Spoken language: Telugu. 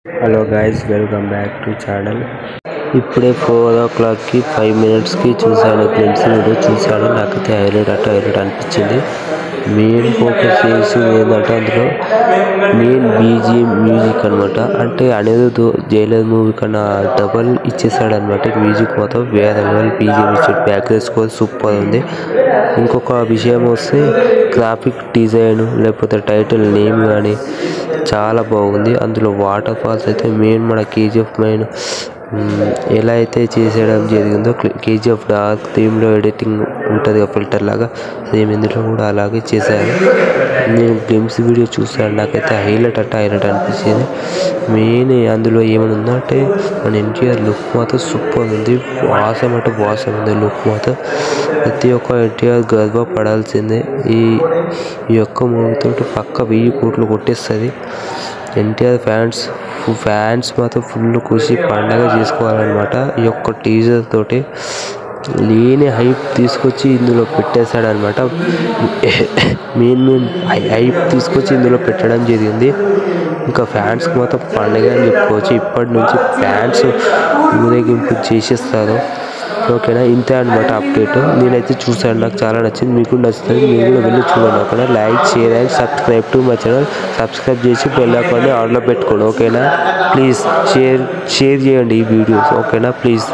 Hello guys, welcome back to channel. ఇప్పుడే 4:00కి 5 minutesకి చూశాను, గ్లిమ్స్ వీడియో చూశాను. నాకైతే హైలైట్ అనిపించింది. మెయిన్ ఫోకస్ చేసి ఏంటంటే అందులో మెయిన్ బీజిఎం మ్యూజిక్ అనమాట. అంటే అనేది జైలర్ మూవీ కన్నా డబల్ ఇచ్చేసాడు అనమాట. మ్యూజిక్ మొత్తం వేరే బీజిఎం ఇచ్చాడు. బ్యాక్గ్రౌండ్ స్కోర్ సూపర్ ఉంది. ఇంకొక విషయం వస్తే గ్రాఫిక్ డిజైన్ లేకపోతే టైటిల్ నేమ్ కానీ చాలా బాగుంది. అందులో వాటర్ ఫాల్స్ అయితే మెయిన్ మన కేజీఎఫ్ మెయిన్ ఎలా అయితే చేసేయడం జరిగిందో, కేజీఎఫ్ డార్క్ థీమ్లో ఎడిటింగ్ ఉంటుంది ఫిల్టర్ లాగా, సేమ్ ఇందులో కూడా అలాగే చేశారు. నేను గ్లిమ్స్ వీడియో చూసాను, నాకైతే హైలైట్ అనిపించింది. మెయిన్ అందులో ఏమైనా ఉందంటే మన ఎన్టీఆర్ లుక్ మాత్రం సూపర్ ఉంది. వాసం ఉంది లుక్ మాత్రం. ప్రతి ఒక్క ఎన్టీఆర్ గర్వపడాల్సిందే. ఈ యొక్క మూవీతో పక్క 1000 కోట్లు కొట్టేస్తుంది. ఎన్టీఆర్ ఫ్యాన్స్ మాత్రం ఫుల్ ఖుషి పండగ చేసుకోవాలన్నమాట. ఈ యొక్క టీజర్ తోటి లేని హైప్ తీసుకొచ్చి ఇందులో పెట్టేశాడనమాట. మెయిన్ హైప్ తీసుకొచ్చి ఇందులో పెట్టడం జరిగింది. ఇంకా ఫ్యాన్స్కి మాత్రం పండగ అని చెప్పుకోవచ్చు. ఇప్పటి నుంచి ఫ్యాన్స్ ఊరేగింపు చేసేస్తారు. ఓకేనా, ఇంతే అనమాట అప్డేట్. నేనైతే చూసాను, నాకు చాలా నచ్చింది. మీకు నచ్చుతుంది, మీరు కూడా వెళ్ళి చూడండి. ఓకేనా, like, share and subscribe to my channel. Subscribe చేసి బెల్ ఐకాన్ని ఆన్లో పెట్టుకోండి. ఓకేనా, ప్లీజ్ షేర్ చేయండి ఈ వీడియోస్. ఓకేనా, ప్లీజ్.